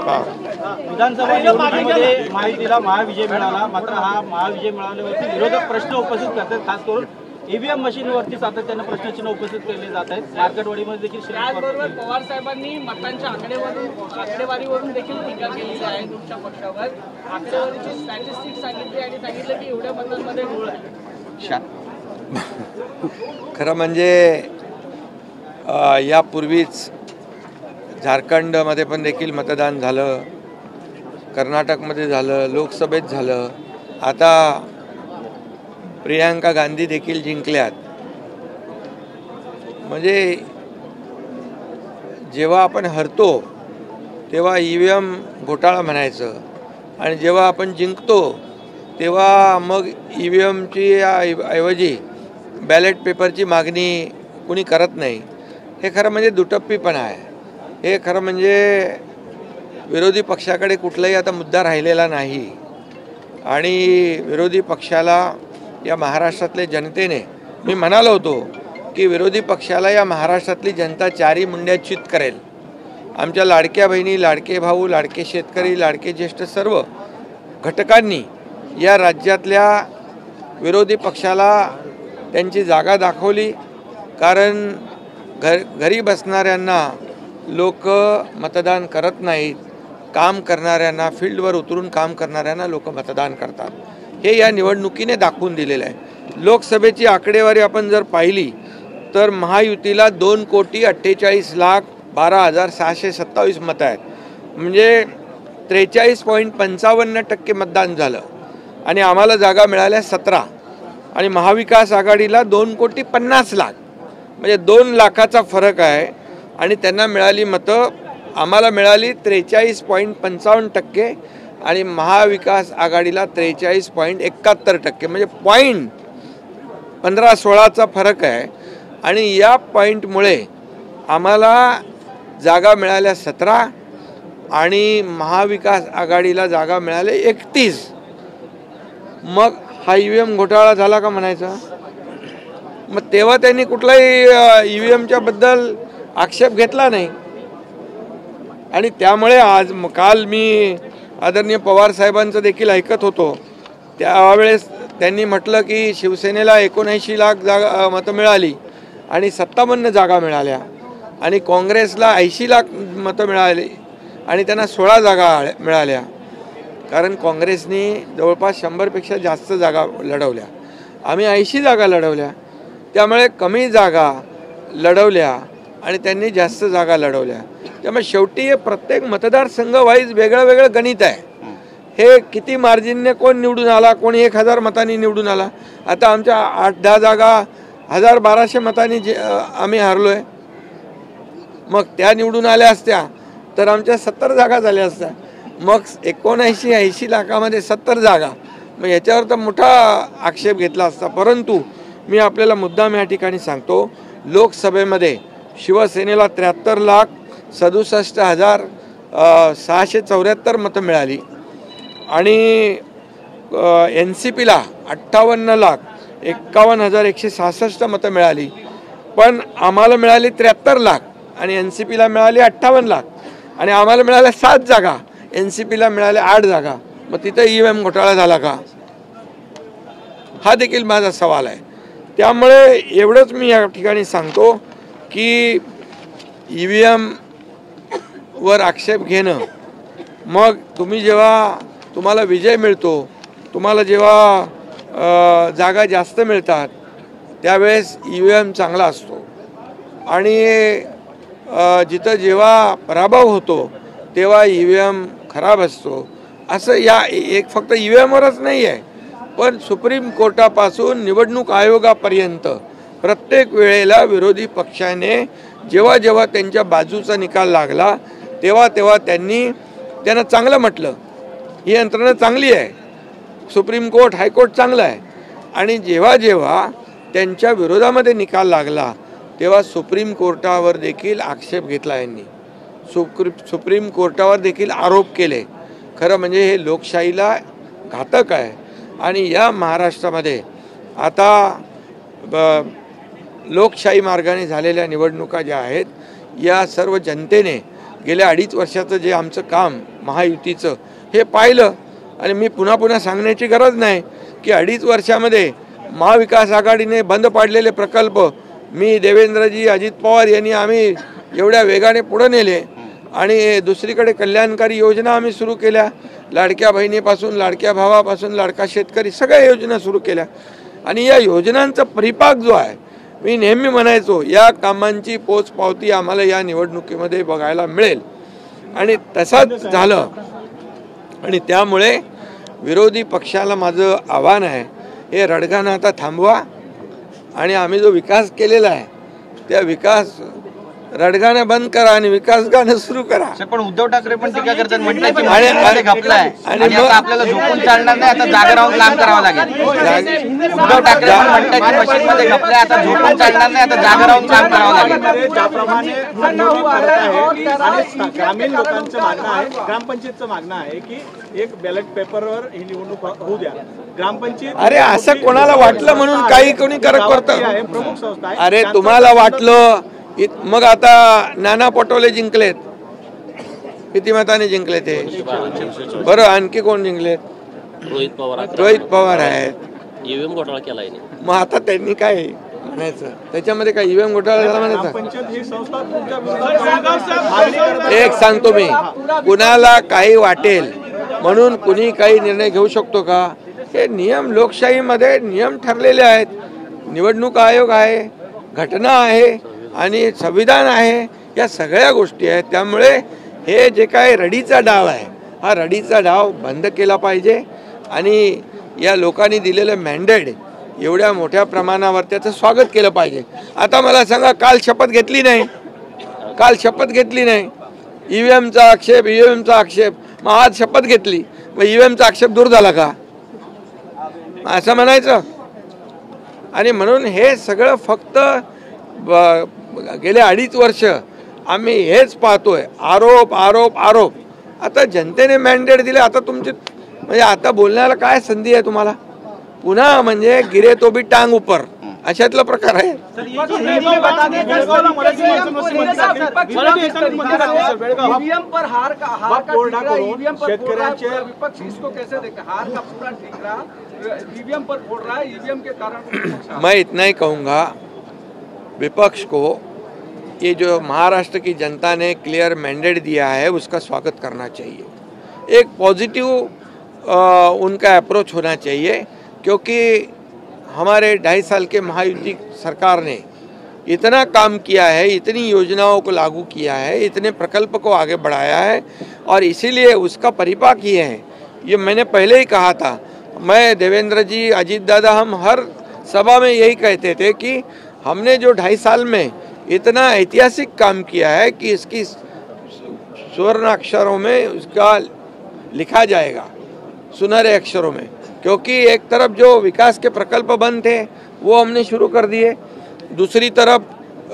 विधानसभा निवडणुकीमध्ये महायुतीला महाविजय मिळाला, मात्र हा महाविजय मिळाल्यावरती विरोधक प्रश्न उपस्थित करतात, खास करून ईव्हीएम मशीनवरती सातत्याने प्रश्नचिन्ह उपस्थित केले जात आहेत. मार्केटवाडीमध्ये देखील त्याचबरोबर पवार साहेबांनी मतांच्या आकडेवारीवरून देखील टीका केली आहे तुमच्या पक्षावर. आकडेवारीची स्टॅटिस्टिक्स सांगितली आणि सांगितलं की एवढ्या मतांमध्ये घोळ आहे. खरं म्हणजे यापूर्वीच झारखंडमध्ये पण देखील मतदान झालं, कर्नाटकमध्ये झालं, लोकसभेत झालं, आता प्रियांका गांधी देखील जिंकल्यात. म्हणजे जेव्हा आपण हरतो तेव्हा ईव्हीएम घोटाळा म्हणायचं आणि जेव्हा आपण जिंकतो तेव्हा मग ईव्हीएमची ऐवजी बॅलेट पेपरची मागणी कुणी करत नाही. हे खरं म्हणजे दुटप्पीपणा आहे. हे खरं म्हणजे विरोधी पक्षाकडे कुठलाही आता मुद्दा राहिलेला नाही आणि विरोधी पक्षाला या महाराष्ट्रातल्या जनतेने, मी म्हणालो होतो की विरोधी पक्षाला या महाराष्ट्रातली जनता चारी मुंड्या चित करेल. आमच्या लाडक्या बहिणी, लाडके भाऊ, लाडके शेतकरी, लाडके ज्येष्ठ सर्व घटकांनी या राज्यातल्या विरोधी पक्षाला त्यांची जागा दाखवली. कारण घरी बसणाऱ्यांना लोक मतदान करत नाहीत, काम करणाऱ्यांना, फील्डवर उतरून काम करणाऱ्यांना लोक मतदान करतात. हे या निवडणुकीने दाखवून दिलेलं आहे. लोकसभेची आकडेवारी आपण जर पाहिली तर महायुतीला 2,48,12,627 मतं आहेत. म्हणजे 43.55% मतदान झालं आणि आम्हाला जागा मिळाल्या 17 आणि महाविकास आघाडीला 2,50,00,000 म्हणजे 2 लाखाचा फरक आहे आणि त्यांना मिळाली मतं, आम्हाला मिळाली 43.55% आणि महाविकास आघाडीला 43.71%. म्हणजे 15-16चा फरक आहे आणि या पॉईंटमुळे आम्हाला जागा मिळाल्या 17 आणि महाविकास आघाडीला जागा मिळाल्या 31. मग हा ईव्हीएम घोटाळा झाला का म्हणायचा? मग तेव्हा त्यांनी कुठलाही ईव्हीएमच्या बद्दल आक्षेप घेतला नाही आणि त्यामुळे काल मी आदरणीय पवार साहेबांचं देखील ऐकत होतो. त्यावेळेस त्यांनी म्हटलं की शिवसेनेला 79 लाख जागा मतं मिळाली आणि 57 जागा मिळाल्या आणि काँग्रेसला 80 लाख मतं मिळाली आणि त्यांना 16 जागा मिळाल्या. कारण काँग्रेसने जवळपास 100पेक्षा जास्त जागा लढवल्या, आम्ही 80 जागा लढवल्या. त्यामुळे कमी जागा लढवल्या आणि त्यांनी जास्त जागा लढवल्या. त्यामुळे शेवटी हे प्रत्येक मतदारसंघ वाईज वेगळं वेगळं गणित आहे. हे किती मार्जिनने कोण निवडून आला, कोणी 1000 मतांनी निवडून आला. आता आमच्या 8-10 जागा 1200 मतांनी आम्ही हारलो आहे. मग त्या निवडून आल्या असत्या तर आमच्या 70 जागा झाल्या असत्या. मग 79-80 लाखामध्ये 70 जागा, मग याच्यावर तर मोठा आक्षेप घेतला असता. परंतु मी आपल्याला मुद्दाम या ठिकाणी सांगतो, लोकसभेमध्ये शिवसेनेला 73,67,674 मतं मिळाली आणि NCPला 58,51,166 मतं मिळाली. पण आम्हाला मिळाली 73 लाख आणि NCPला मिळाली 58 लाख आणि आम्हाला मिळाल्या 7 जागा, NCPला मिळाल्या 8 जागा. मग तिथं ईव्हीएम घोटाळा झाला का? हा देखील माझा सवाल आहे. त्यामुळे एवढंच मी या ठिकाणी सांगतो की ईव्हीएम वर आक्षेप घेणं, मग तुम्हाला विजय मिळतो, तुम्हाला जेव्हा जागा जास्त मिळतात त्यावेळेस ईव्हीएम चांगला असतो आणि जिथं जेव्हा पराभव होतो तेव्हा ईव्हीएम खराब असतो. असं एक फक्त ईव्हीएमवरच नाही आहे, पण सुप्रीम कोर्टापासून निवडणूक आयोगापर्यंत प्रत्येक वेळेला विरोधी पक्षाने जेव्हा त्यांच्या बाजूचा निकाल लागला तेव्हा त्यांना चांगलं म्हटलं, ही यंत्रणा चांगली आहे, सुप्रीम कोर्ट, हायकोर्ट चांगलं आहे. आणि जेव्हा त्यांच्या विरोधामध्ये निकाल लागला तेव्हा सुप्रीम कोर्टावर देखील आक्षेप घेतला यांनी, सुप्रीम कोर्टावर देखील आरोप केले. खरं म्हणजे हे लोकशाहीला घातक आहे. आणि या महाराष्ट्रामध्ये आता लोकशाही मार्गाने झालेल्या निवडणुका ज्या आहेत या सर्व जनतेने गेल्या 2.5 वर्षाचं जे आमचं काम महायुतीचं हे पाहिलं. आणि मी पुन्हा पुन्हा सांगण्याची गरज नाही की 2.5 वर्षामध्ये महाविकास आघाडीने बंद पाडलेले प्रकल्प मी, देवेंद्रजी, अजित पवार यांनी आम्ही एवढ्या वेगाने पुढे नेले. आणि दुसरीकडे कल्याणकारी योजना आम्ही सुरू केल्या. लाडक्या बहिणीपासून, लाडक्या भावापासून, लाडका शेतकरी सगळ्या योजना सुरू केल्या. आणि या योजनांचा परिपाक जो आहे, मी नेहमी म्हणायचो या कामांची पोचपावती आम्हाला या निवडणुकीमध्ये बघायला मिळेल. आणि तसंच झालं. आणि त्यामुळे विरोधी पक्षाला माझं आव्हान आहे, हे रडगाणं आता थांबवा आणि आम्ही जो विकास केलेला आहे त्या विकास रडगाणं बंद करा आणि विकास गाणं सुरू करा. पण उद्धव ठाकरे पण टीका करतात, म्हणतात की आणि घपलाय आणि आता आपल्याला झोपून चालणार नाही, आता जागा राहून काम करावं लागेल. उद्धव ठाकरे म्हणतात की मशीनमध्ये घपलाय, आता झोपून चालणार नाही, आता जागा राहून काम करावं लागेल. ज्याप्रमाणे निवडणूक करत आहे आणि ग्रामीण लोकांचं मागणं आहे, ग्रामपंचायतचं मागणं आहे की एक बॅलेट पेपरवर ही निवडणूक होऊ द्या. ग्रामपंचायत अरे असं कोणाला वाटलं म्हणून काही कोणी करत करतं. प्रमुख संस्था आहे. अरे तुम्हाला वाटलं मग आता नाना पटोले जिंकलेत, किती मताने जिंकले ते? बरं, आणखी कोण जिंकलेत? रोहित पवार आहेत. ईव्हीएम घोटाळा केलाय. मग आता त्यांनी काय म्हणायचं त्याच्यामध्ये? काय ईव्हीएम घोटाळा झाला म्हणायचं? एक सांगतो मी, कुणाला काही वाटेल म्हणून कुणी काही निर्णय घेऊ शकतो का? हे नियम, लोकशाहीमध्ये नियम ठरलेले आहेत. निवडणूक आयोग आहे, घटना आहे आणि संविधान आहे, या सगळ्या गोष्टी आहेत. त्यामुळे हे जे काय रडीचा डाव आहे, हा रडीचा डाव बंद केला पाहिजे. आणि या लोकांनी दिलेलं मॅन्डेट एवढ्या मोठ्या प्रमाणावर त्याचं स्वागत केलं पाहिजे. आता मला सांगा, काल शपथ घेतली नाही, ईव्हीएमचा आक्षेप, मग आज शपथ घेतली, मग ईव्हीएमचा आक्षेप दूर झाला का असं म्हणायचं? आणि म्हणून हे सगळं फक्त गेले 2.5 वर्ष आम्ही हेच पाहतोय, आरोप आरोप आरोप. आता जनतेने मॅन्डेट दिले, आता तुमचे म्हणजे आता बोलण्याला काय संधी आहे तुम्हाला? पुन्हा म्हणजे गिरे तो भी टांग ऊपर अशातला प्रकार आहे. मैं इतना ही कहूँगा, विपक्ष को ये जो महाराष्ट्र की जनता ने क्लियर मैंडेट दिया है उसका स्वागत करना चाहिए. एक पॉजिटिव उनका अप्रोच होना चाहिए, क्योंकि हमारे 2.5 साल के महायुति सरकार ने इतना काम किया है, इतनी योजनाओं को लागू किया है, इतने प्रकल्प को आगे बढ़ाया है. और इसीलिए उसका परिपाक ये है. ये मैंने पहले ही कहा था, मैं, देवेंद्र जी, अजीत दादा, हम हर सभा में यही कहते थे कि हमने जो 2.5 साल में इतना ऐतिहासिक काम किया है कि इसकी स्वर्ण अक्षरों में उसका लिखा जाएगा, सुनहरे अक्षरों में. क्योंकि एक तरफ जो विकास के प्रकल्प बंद थे वो हमने शुरू कर दिए, दूसरी तरफ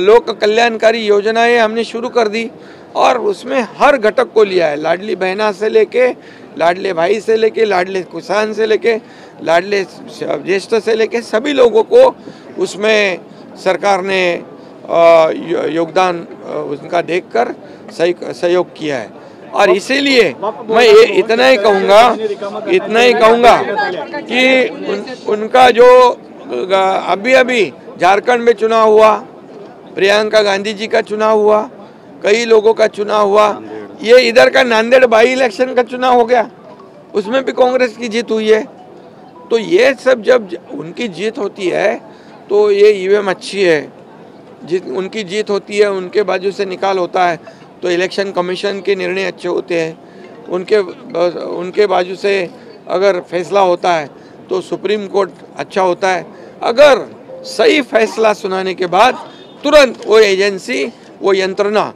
लोक कल्याणकारी योजनाएं हमने शुरू कर दी और उसमें हर घटक को लिया है. लाडली बहना से लेके लाडले भाई से लेके लाडले किसान से लेके लाडले ज्येष्ठ से लेके सभी लोगों को उसमें सरकार ने योगदान उनका देखकर सहयोग किया है. और इसीलिए मैं ये इतना ही कहूँगा कि उनका जो अभी झारखंड में चुनाव हुआ, प्रियंका गांधी जी का चुनाव हुआ, कई लोगों का चुनाव हुआ, ये इधर का नांदेड़ बाई इलेक्शन का चुनाव हो गया, उसमें भी कांग्रेस की जीत हुई है. तो ये सब जब उनकी जीत होती है तो ये ईवीएम अच्छी है, उनकी जीत होती है, उनके बाजू से निकाल होता है तो इलेक्शन कमीशन के निर्णय अच्छे होते हैं, उनके बाजू से अगर फैसला होता है तो सुप्रीम कोर्ट अच्छा होता है. अगर सही फैसला सुनाने के बाद तुरंत वो एजेंसी, वो यंत्रणा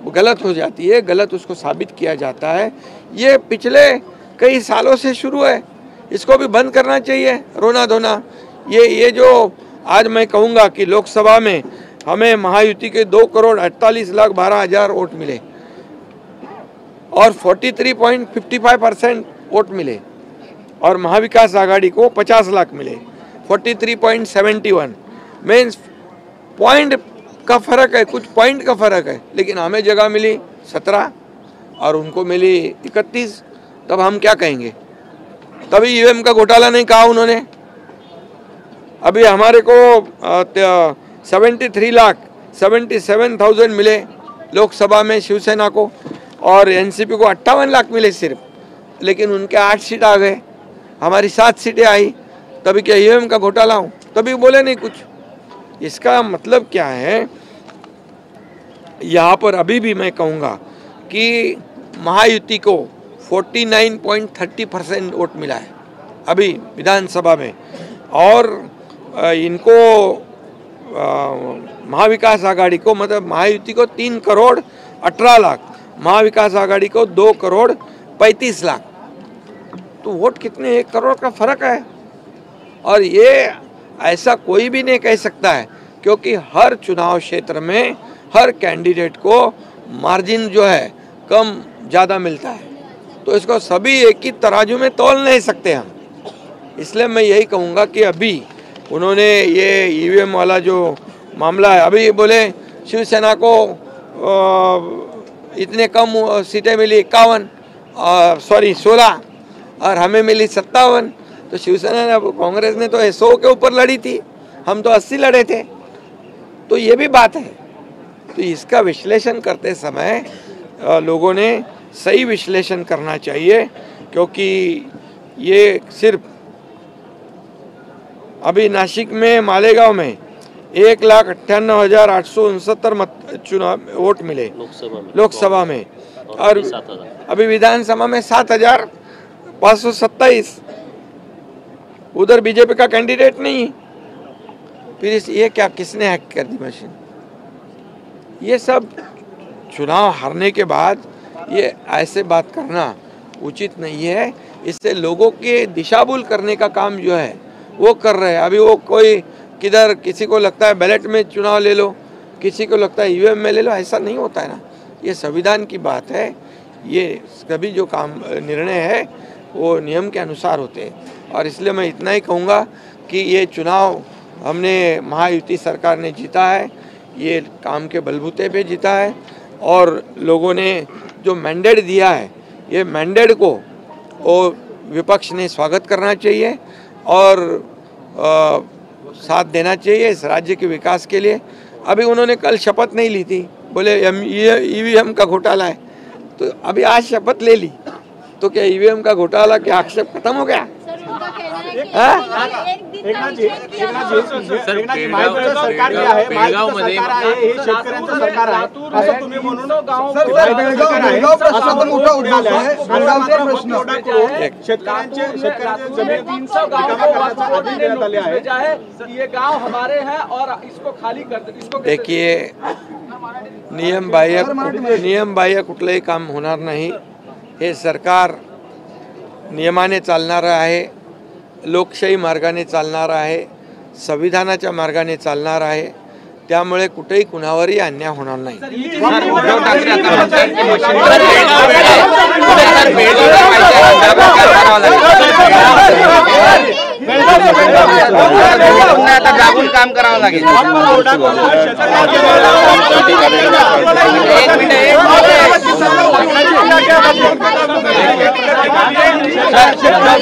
गलत हो जाती है, गलत उसको साबित किया जाता है. ये पिछले कई सालों से शुरू है, इसको भी बंद करना चाहिए रोना धोना. ये जो आज मैं कहूँगा कि लोकसभा में हमें महायुति के 2,48,12,000 वोट मिले और 43.55% वोट मिले, और महाविकास आघाड़ी को 50 लाख मिले, 43.71. मीन्स पॉइंट का फर्क है, कुछ पॉइंट का फर्क है, लेकिन हमें जगह मिली 17 और उनको मिली 31, तब हम क्या कहेंगे? तभी ईवीएम का घोटाला नहीं कहा उन्होंने। अभी हमारे को 73,77,000 मिले लोकसभा में शिवसेना को, और एनसीपी को 58 लाख मिले सिर्फ, लेकिन उनके 8 सीट आ गए, हमारी 7 सीटें आई। तभी क्या ईवीएम का घोटाला हो? तभी बोले नहीं कुछ। इसका मतलब क्या है? यहाँ पर अभी भी मैं कहूँगा कि महायुति को 49.30% वोट मिला है अभी विधानसभा में, और इनको महाविकास आघाड़ी को, मतलब महायुति को 3 करोड़ 18 लाख, महाविकास आघाड़ी को 2 करोड़ 35 लाख। तो वोट कितने, 1 करोड़ का फर्क है। और ये ऐसा कोई भी नहीं कह सकता है, क्योंकि हर चुनाव क्षेत्र में हर कैंडिडेट को मार्जिन जो है कम ज़्यादा मिलता है, तो इसको सभी एक ही तराजू में तौल नहीं सकते हम। इसलिए मैं यही कहूँगा कि अभी उन्होंने ये ईवीएम वाला जो मामला है, अभी बोले शिवसेना को इतने कम सीटें मिली 16 और हमें मिली 57। तो शिवसेना ने, कांग्रेस ने तो 100 के ऊपर लड़ी थी, हम तो 80 लड़े थे। तो ये भी बात है। तो इसका विश्लेषण करते समय लोगों ने सही विश्लेषण करना चाहिए, क्योंकि ये सिर्फ अभी नासिक में मालेगांव में 1,98,869 चुनाव वोट मिले लोकसभा में, और अभी विधानसभा में 7,527। उधर बीजेपी का कैंडिडेट नहीं। फिर ये क्या, किसने हैक कर दी मशीन? ये सब चुनाव हारने के बाद ये ऐसे बात करना उचित नहीं है। इससे लोगों के दिशाभूल करने का काम जो है वो कर रहे हैं। अभी वो कोई किधर, किसी को लगता है बैलेट में चुनाव ले लो, किसी को लगता है ईवीएम में ले लो, ऐसा नहीं होता है ना। ये संविधान की बात है। ये सभी जो काम निर्णय है वो नियम के अनुसार होते हैं, और इसलिए मैं इतना ही कहूँगा कि ये चुनाव हमने महायुति सरकार ने जीता है, ये काम के बलबूते पे जीता है, और लोगों ने जो मैंडेट दिया है, ये मैंडेट को वो विपक्ष ने स्वागत करना चाहिए और साथ देना चाहिए इस राज्य के विकास के लिए। अभी उन्होंने कल शपथ नहीं ली थी, बोले ईवीएम का घोटाला है, तो अभी आज शपथ ले ली, तो क्या ईवीएम का घोटाला के आक्षेप खत्म हो गया? एकनाथ जी, महायुतीचं सरकार जे आहे, महायुतीचं सरकार आहे, हे शेतकऱ्यांचं सरकार आहे असं तुम्ही म्हणून शेतकऱ्यांचे जमीन देण्यात आले आहे। ये गांव हमारे हैं और इसको खाली कर दो, इसको देखिए, नियम बाह्य कुठलंही काम होणार नाही। हे सरकार नियमाने चालणारं आहे, लोकशाही मार्गाने चालणार आहे, संविधानाच्या मार्गाने चालणार आहे, त्यामुळे कुठेही कुणावरही अन्याय होणार नाही। उद्धव ठाकरे आता म्हणतात की आता जागून काम करावं लागेल। उद्धव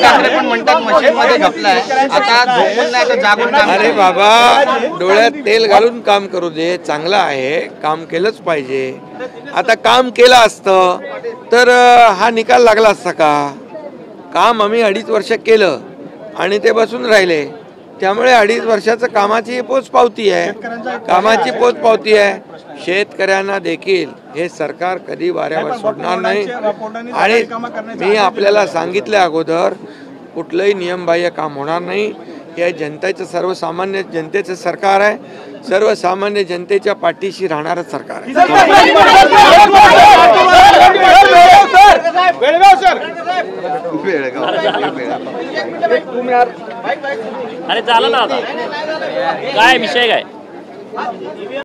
ठाकरे पण म्हणतात मशीनमध्ये घपलाय, आता झोपून नाही तर जागून काम। अरे बाबा, डोळ्यात तेल घालून काम करू दे, चांगलं आहे, काम केलंच पाहिजे। आता काम केलं असतं तर हा निकाल लागला असता का? काम आम्ही 2.5 वर्ष केलं आणि ते बसून राहिले, त्यामुळे 2.5 वर्षाचं कामाची पोचपावती आहे, कामाची पोचपावती आहे। शेतकऱ्यांना देखील हे सरकार कधी वाऱ्यावर सोडणार नाही, आणि मी आपल्याला सांगितलं अगोदर, कुठलंही नियमबाह्य काम होणार नाही। हे जनतेचं, सर्वसामान्य जनतेचं सरकार आहे, सर्वसामान्य जनतेच्या पाठीशी राहणारं सरकार आहे। अरे झालं ना आता काय विषय काय?